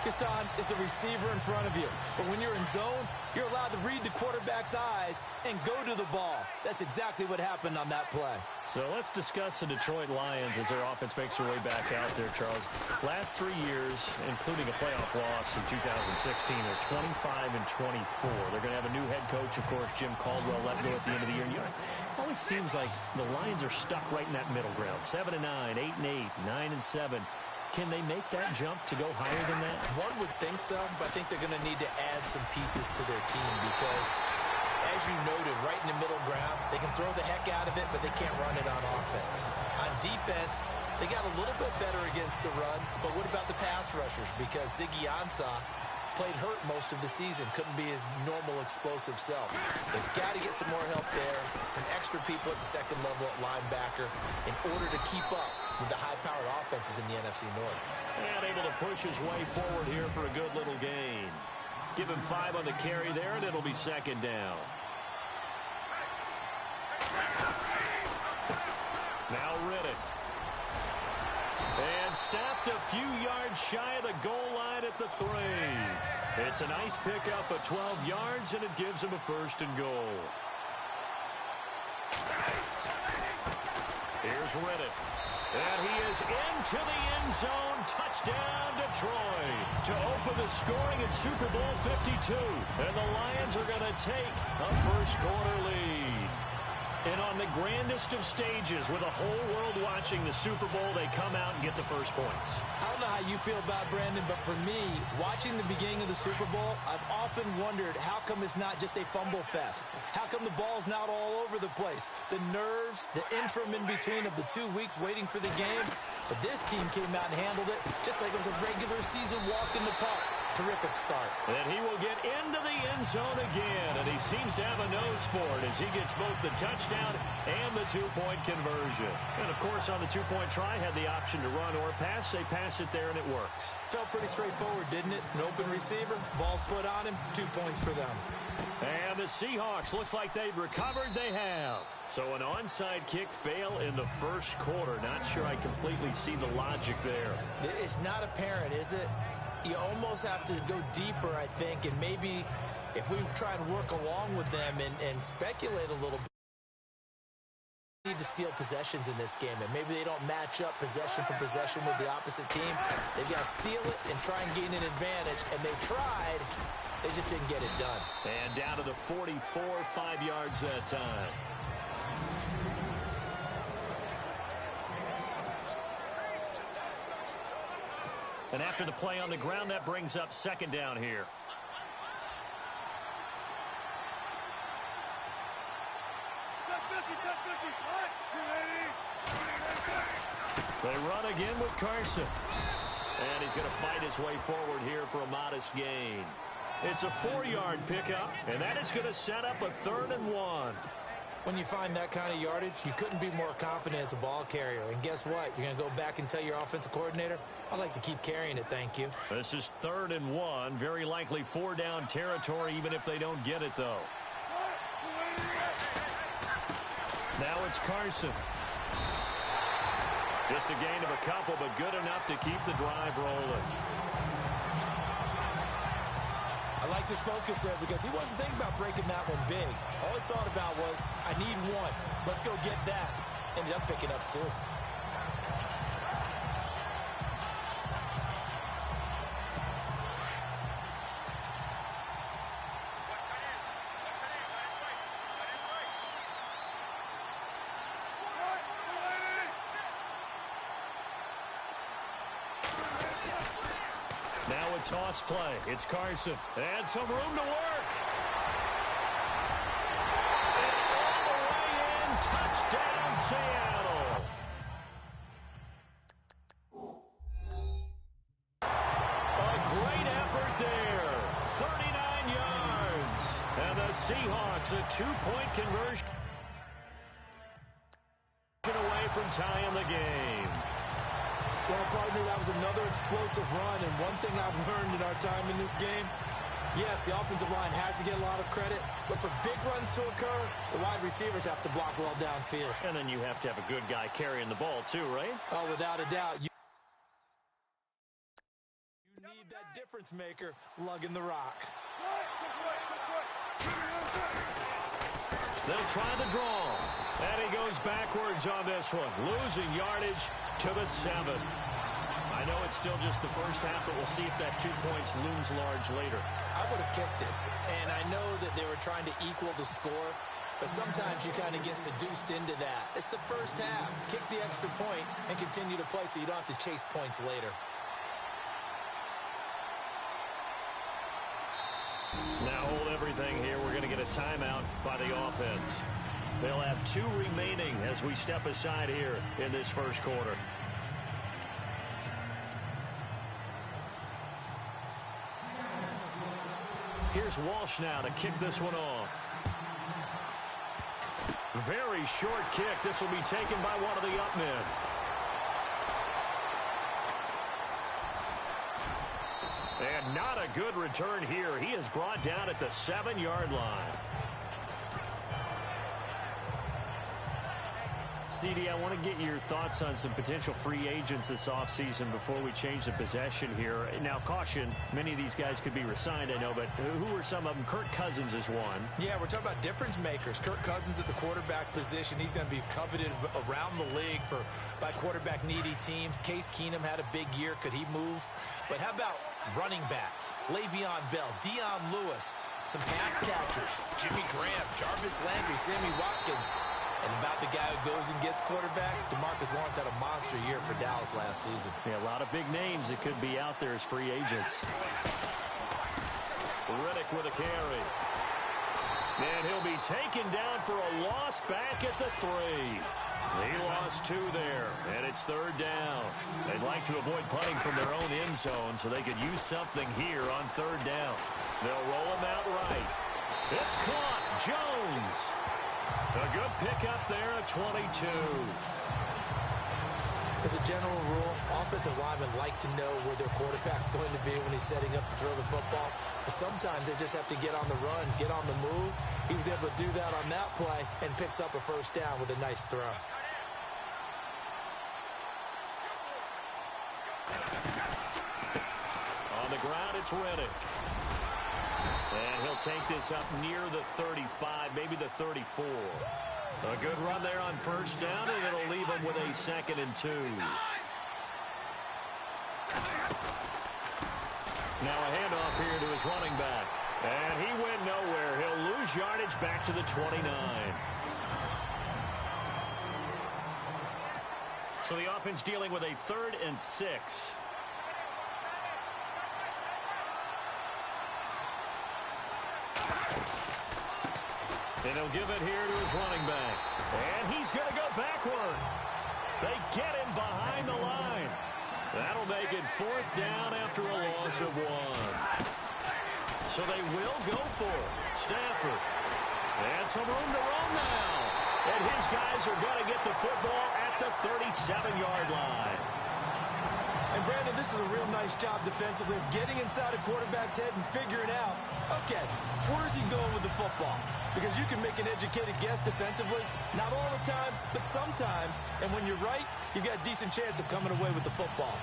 focused on is the receiver in front of you. But when you're in zone, you're allowed to read the quarterback's eyes and go to the ball. That's exactly what happened on that play. So let's discuss the Detroit Lions as their offense makes their way back out there, Charles. Last 3 years, including a playoff loss in 2016, they're 25-24. They're going to have a new head coach, of course, Jim Caldwell, let go at the end of the year. It always seems like the Lions are stuck right in that middle ground. 7-9, 8-8, 9-7. Can they make that jump to go higher than that? One would think so, but I think they're going to need to add some pieces to their team because, as you noted, right in the middle ground, they can throw the heck out of it, but they can't run it on offense. On defense, they got a little bit better against the run, but what about the pass rushers? Because Ziggy Ansah played hurt most of the season, couldn't be his normal explosive self. They've got to get some more help there, some extra people at the second level at linebacker in order to keep up with the high-powered offenses in the NFC North. And able to push his way forward here for a good little gain. Give him 5 on the carry there, and it'll be second down. Now Riddick. And stopped a few yards shy of the goal line at the 3. It's a nice pickup of 12 yards, and it gives him a 1st and goal. Here's Riddick. And he is into the end zone. Touchdown, Detroit. To open the scoring in Super Bowl 52. And the Lions are going to take a first-quarter lead. And on the grandest of stages, with the whole world watching the Super Bowl, they come out and get the first points. I don't know how you feel about Brandon, but for me, watching the beginning of the Super Bowl, I've often wondered how come it's not just a fumble fest? How come the ball's not all over the place? The nerves, the interim in between of the 2 weeks waiting for the game. But this team came out and handled it just like it was a regular season walk in the park. Terrific start. And he will get into the end zone again, and he seems to have a nose for it as he gets both the touchdown and the 2-point conversion. And, of course, on the 2-point try, had the option to run or pass. They pass it there, and it works. Felt pretty straightforward, didn't it? An open receiver, ball's put on him, 2 points for them. And the Seahawks, looks like they've recovered. They have. So an onside kick fail in the first quarter. Not sure I completely see the logic there. It's not apparent, is it? You almost have to go deeper, I think, and maybe if we try and work along with them and speculate a little bit, we need to steal possessions in this game, and maybe they don't match up possession for possession with the opposite team. They've got to steal it and try and gain an advantage, and they tried. They just didn't get it done. And down to the 44, 5 yards that time. And after the play on the ground, that brings up second down here. They run again with Carson. And he's going to fight his way forward here for a modest gain. It's a 4-yard pickup, and that is going to set up a 3rd and 1. When you find that kind of yardage, you couldn't be more confident as a ball carrier. And guess what? You're going to go back and tell your offensive coordinator, I'd like to keep carrying it, thank you. This is 3rd and 1. Very likely 4-down territory, even if they don't get it, though. Now it's Carson. Just a gain of a couple, but good enough to keep the drive rolling. I like this focus there because he wasn't thinking about breaking that one big. All he thought about was, I need 1. Let's go get that. Ended up picking up 2. Now a toss play. It's Carson. And some room to work. And all the way in. Touchdown, Seattle. A great effort there. 39 yards. And the Seahawks, a 2-point conversion away from tying the game. Well, partner, that was another explosive run, and one thing I've learned in our time in this game, yes, the offensive line has to get a lot of credit, but for big runs to occur, the wide receivers have to block well downfield. And then you have to have a good guy carrying the ball, too, right? Oh, without a doubt. You need that difference maker lugging the rock. They'll try the draw. And he goes backwards on this one, losing yardage to the 7. I know it's still just the first half, but we'll see if that 2 points looms large later. I would have kicked it. And I know that they were trying to equal the score, but sometimes you kind of get seduced into that. It's the first half. Kick the extra point and continue to play so you don't have to chase points later. Now hold everything here. We're going to get a timeout by the offense. They'll have 2 remaining as we step aside here in this first quarter. Here's Walsh now to kick this one off. Very short kick. This will be taken by one of the up men. And not a good return here. He is brought down at the 7-yard line. CD, I want to get your thoughts on some potential free agents this offseason before we change the possession here. Now, caution, many of these guys could be resigned, I know, but who are some of them? Kirk Cousins is one. Yeah, we're talking about difference makers. Kirk Cousins at the quarterback position. He's going to be coveted around the league by quarterback-needy teams. Case Keenum had a big year. Could he move? But how about running backs? Le'Veon Bell, Dion Lewis, some pass catchers. Jimmy Graham, Jarvis Landry, Sammy Watkins. And about the guy who goes and gets quarterbacks, DeMarcus Lawrence had a monster year for Dallas last season. Yeah, a lot of big names that could be out there as free agents. Riddick with a carry. And he'll be taken down for a loss back at the 3. He lost 2 there, and it's 3rd down. They'd like to avoid punting from their own end zone so they could use something here on 3rd down. They'll roll him out right. It's caught. Jones. A good pickup there at 22. As a general rule, offensive linemen like to know where their quarterback's going to be when he's setting up to throw the football. But sometimes they just have to get on the run, get on the move. He was able to do that on that play and picks up a 1st down with a nice throw. On the ground, it's Riddick. And he'll take this up near the 35, maybe the 34. A good run there on 1st down, and it'll leave him with a 2nd and 2. Now a handoff here to his running back. And he went nowhere. He'll lose yardage back to the 29. So the offense dealing with a 3rd and 6. And he'll give it here to his running back. And he's going to go backward. They get him behind the line. That'll make it 4th down after a loss of 1. So they will go for it. Stafford. And some room to run now. And his guys are going to get the football at the 37-yard line. And Brandon, this is a real nice job defensively of getting inside a quarterback's head and figuring out, okay, where's he going with the football? Because you can make an educated guess defensively, not all the time, but sometimes. And when you're right, you've got a decent chance of coming away with the football.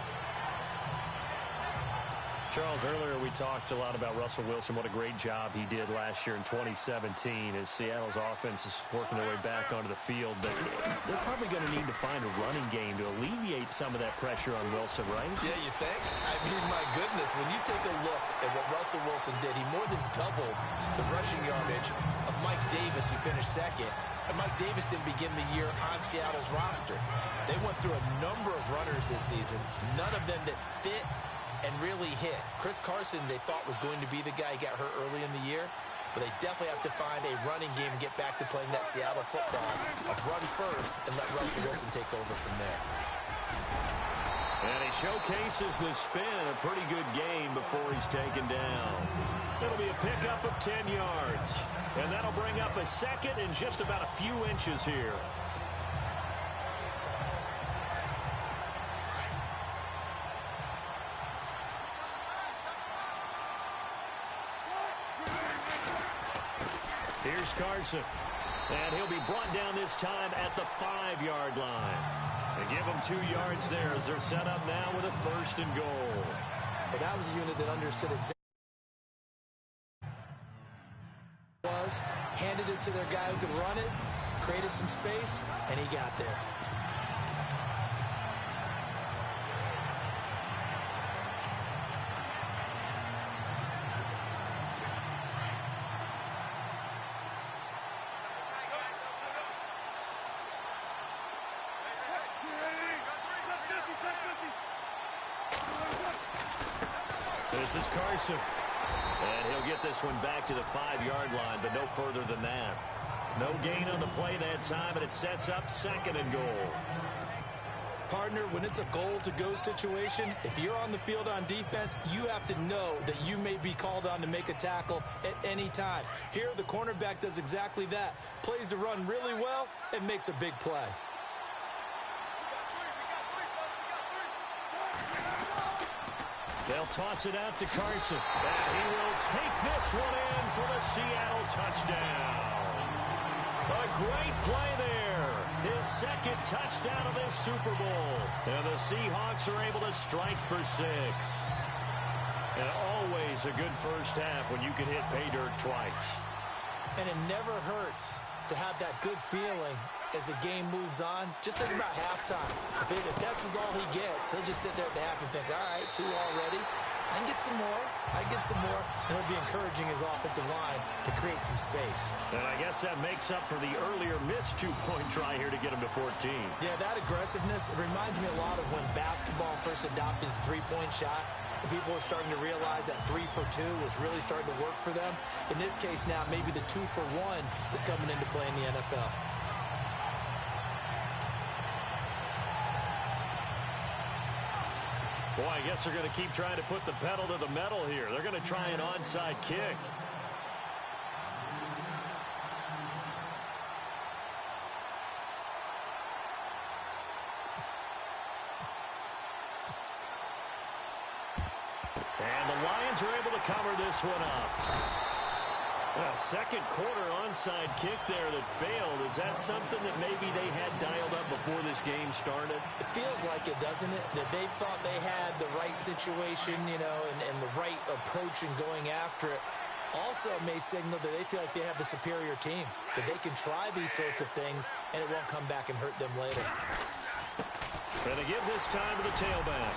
Charles, earlier we talked a lot about Russell Wilson, what a great job he did last year in 2017 as Seattle's offense is working their way back onto the field. But they're probably going to need to find a running game to alleviate some of that pressure on Wilson, right? Yeah, you think? I mean, my goodness, when you take a look at what Russell Wilson did, he more than doubled the rushing yardage of Mike Davis, who finished 2nd. And Mike Davis didn't begin the year on Seattle's roster. They went through a number of runners this season, none of them that fit and really hit. Chris Carson, they thought was going to be the guy who got hurt early in the year, but they definitely have to find a running game and get back to playing that Seattle football of run first and let Russell Wilson take over from there. And he showcases the spin, a pretty good game before he's taken down. It'll be a pickup of 10 yards, and that'll bring up a 2nd and just about a few inches here. Here's Carson. And he'll be brought down this time at the 5-yard line. They give him 2 yards there as they're set up now with a 1st and goal. But that was a unit that understood exactly what it was, handed it to their guy who could run it, created some space, and he got there. This is Carson. And he'll get this one back to the 5-yard line, but no further than that. No gain on the play that time, and it sets up 2nd and goal. Partner, when it's a goal-to-go situation, if you're on the field on defense, you have to know that you may be called on to make a tackle at any time. Here, the cornerback does exactly that. Plays the run really well and makes a big play. They'll toss it out to Carson. And he will take this one in for the Seattle touchdown. A great play there. His 2nd touchdown of this Super Bowl. And the Seahawks are able to strike for 6. And always a good first half when you can hit pay dirt twice. And it never hurts to have that good feeling as the game moves on. Just think about halftime. If that's all he gets, he'll just sit there at the half and think, all right, 2 already. I can get some more. And it'll be encouraging his offensive line to create some space. And I guess that makes up for the earlier missed 2-point try here to get him to 14. Yeah, that aggressiveness, it reminds me a lot of when basketball first adopted the 3-point shot. And people were starting to realize that 3 for 2 was really starting to work for them. In this case now, maybe the 2 for 1 is coming into play in the NFL. Boy, I guess they're going to keep trying to put the pedal to the metal here. They're going to try an onside kick. And the Lions are able to cover this one up. A 2nd quarter onside kick there that failed. Is that something that maybe they had dialed up before this game started? It feels like it, doesn't it? That they thought they had the right situation, and the right approach in going after it. Also may signal that they feel like they have the superior team, that they can try these sorts of things, and it won't come back and hurt them later. And they give this time to the tailback.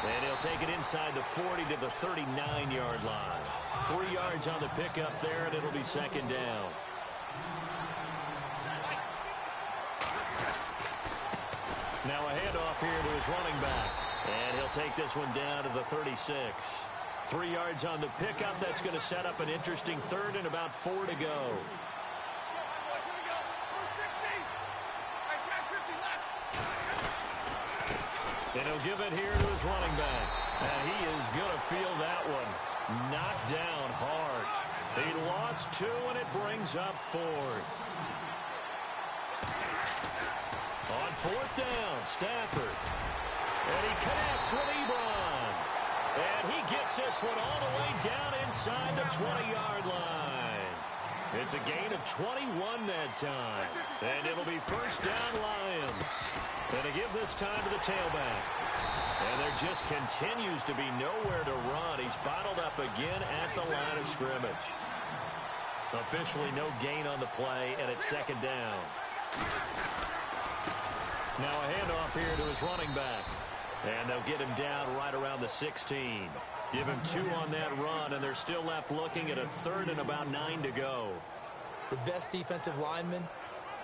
And he'll take it inside the 40 to the 39-yard line. 3 yards on the pickup there, and it'll be 2nd down. Now a handoff here to his running back. And he'll take this one down to the 36. 3 yards on the pickup. That's going to set up an interesting 3rd and about 4 to go. And he'll give it here to his running back. And he is going to feel that one. Knocked down hard. He lost 2, and it brings up 4th. On 4th down, Stafford. And he connects with Ebron. And he gets this one all the way down inside the 20-yard line. It's a gain of 21 that time. And it'll be 1st down Lions. And they give this time to the tailback. And there just continues to be nowhere to run. He's bottled up again at the line of scrimmage. Officially no gain on the play, and it's 2nd down. Now a handoff here to his running back. And they'll get him down right around the 16. Give him 2 on that run, and they're still left looking at a 3rd and about 9 to go. The best defensive linemen,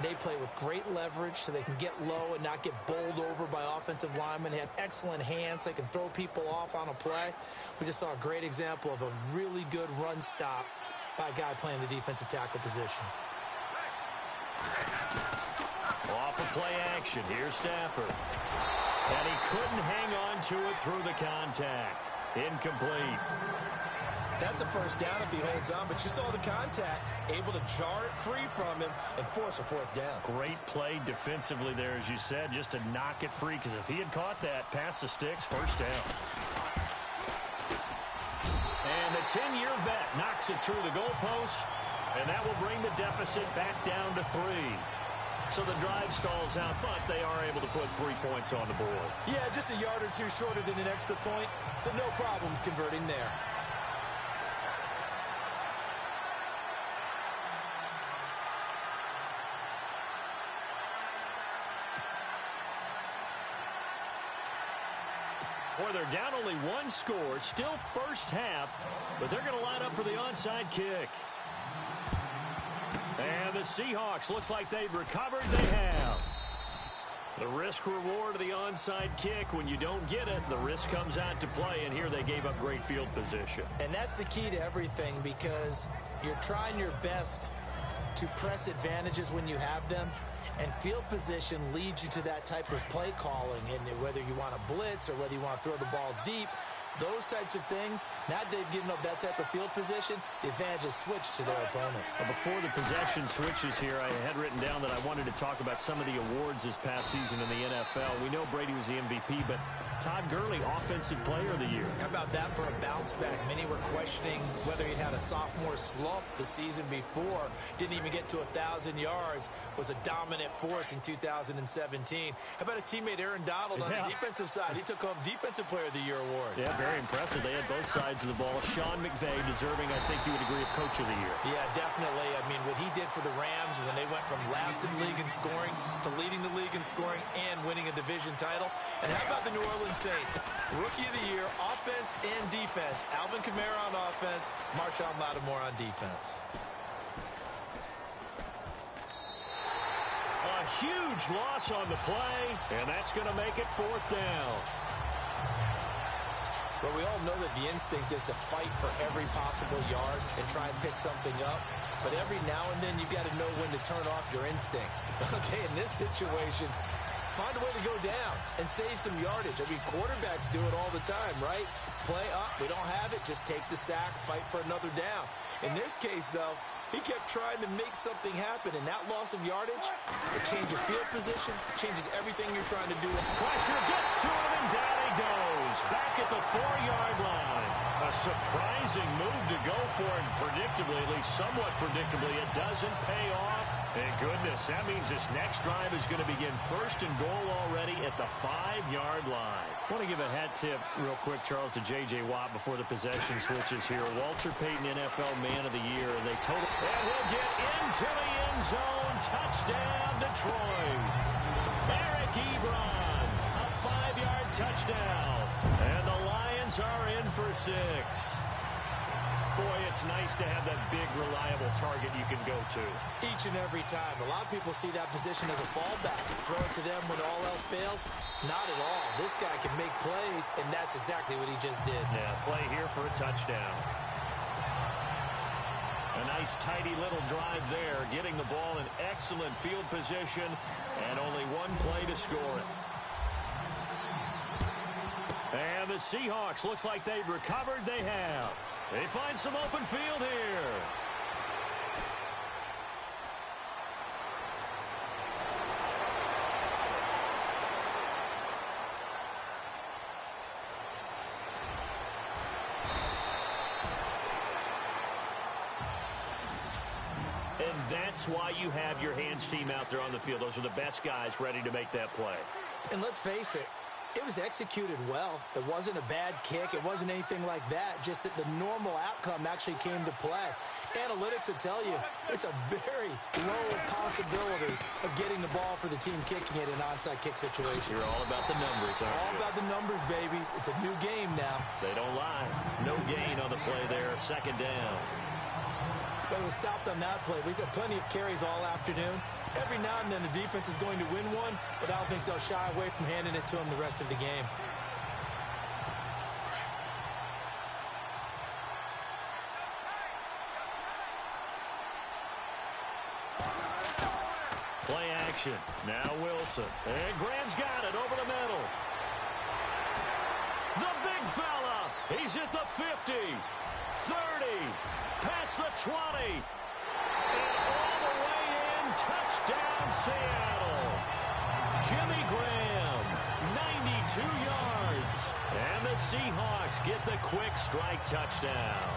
they play with great leverage so they can get low and not get bowled over by offensive linemen. They have excellent hands. They can throw people off on a play. We just saw a great example of a really good run stop by a guy playing the defensive tackle position. Off of play action. Here's Stafford. And he couldn't hang on to it through the contact. Incomplete. That's a 1st down if he holds on, but you saw the contact, able to jar it free from him and force a 4th down. Great play defensively there, as you said, just to knock it free, because if he had caught that, past the sticks, 1st down. And the 10-year vet knocks it through the goalpost, and that will bring the deficit back down to 3. So the drive stalls out, but they are able to put 3 points on the board. Yeah, just a yard or two shorter than an extra point. So no problems converting there. Boy, they're down only one score. Still first half, but they're going to line up for the onside kick. And the Seahawks, looks like they've recovered. They have. The risk-reward of the onside kick. When you don't get it, the risk comes out to play, and here they gave up great field position. And that's the key to everything, because you're trying your best to press advantages when you have them, and field position leads you to that type of play calling. And whether you want to blitz or whether you want to throw the ball deep, those types of things, now they've given up that type of field position, the advantage is switched to their opponent. Before the possession switches here, I had written down that I wanted to talk about some of the awards this past season in the NFL. We know Brady was the MVP, but Todd Gurley, Offensive Player of the Year. How about that for a bounce back? Many were questioning whether he'd had a sophomore slump the season before. Didn't even get to 1,000 yards. Was a dominant force in 2017. How about his teammate Aaron Donald on the defensive side? He took home Defensive Player of the Year award. Yeah, very impressive. They had both sides of the ball. Sean McVay deserving, I think you would agree, of Coach of the Year. Yeah, definitely. I mean, what he did for the Rams when they went from last in the league in scoring to leading the league in scoring and winning a division title. And how about the New Orleans Saints? Rookie of the Year, offense and defense. Alvin Kamara on offense, Marshawn Lattimore on defense. A huge loss on the play, and that's going to make it 4th down. But we all know that the instinct is to fight for every possible yard and try and pick something up. But every now and then, you've got to know when to turn off your instinct. Okay, in this situation, find a way to go down and save some yardage. I mean, quarterbacks do it all the time, right? Play up, we don't have it, just take the sack, fight for another down. In this case, though, he kept trying to make something happen, and that loss of yardage, it changes field position, changes everything you're trying to do. Pressure gets to him, and down he goes. Back at the 4-yard line. A surprising move to go for, and predictably, at least somewhat predictably, it doesn't pay off. Thank goodness, that means this next drive is going to begin 1st and goal already at the 5-yard line. I want to give a hat tip real quick, Charles, to J.J. Watt before the possession switches here. Walter Payton, NFL Man of the Year. They total. And he'll get into the end zone. Touchdown, Detroit. Eric Ebron, a 5-yard touchdown. And the Lions are in for 6. Boy, it's nice to have that big, reliable target you can go to. Each and every time. A lot of people see that position as a fallback. Throw it to them when all else fails. Not at all. This guy can make plays, and that's exactly what he just did. Yeah, play here for a touchdown. A nice, tidy little drive there, getting the ball in excellent field position, and only one play to score it. And the Seahawks, looks like they've recovered. They have. They find some open field here. And that's why you have your hands team out there on the field. Those are the best guys ready to make that play. And let's face it, it was executed well. It wasn't a bad kick. It wasn't anything like that. Just that the normal outcome actually came to play. Analytics will tell you it's a very low possibility of getting the ball for the team kicking it in an onside kick situation. You're all about the numbers, aren't you? All about the numbers, baby. It's a new game now. They don't lie. No gain on the play there. 2nd down. But it was stopped on that play. He's had plenty of carries all afternoon. Every now and then the defense is going to win one, but I don't think they'll shy away from handing it to him the rest of the game. Play action. Now Wilson. And Graham's got it over the middle. The big fella. He's at the 50. 30. Past the 20. And all the way in. Touchdown, Seattle. Jimmy Graham. 92 yards. And the Seahawks get the quick strike touchdown.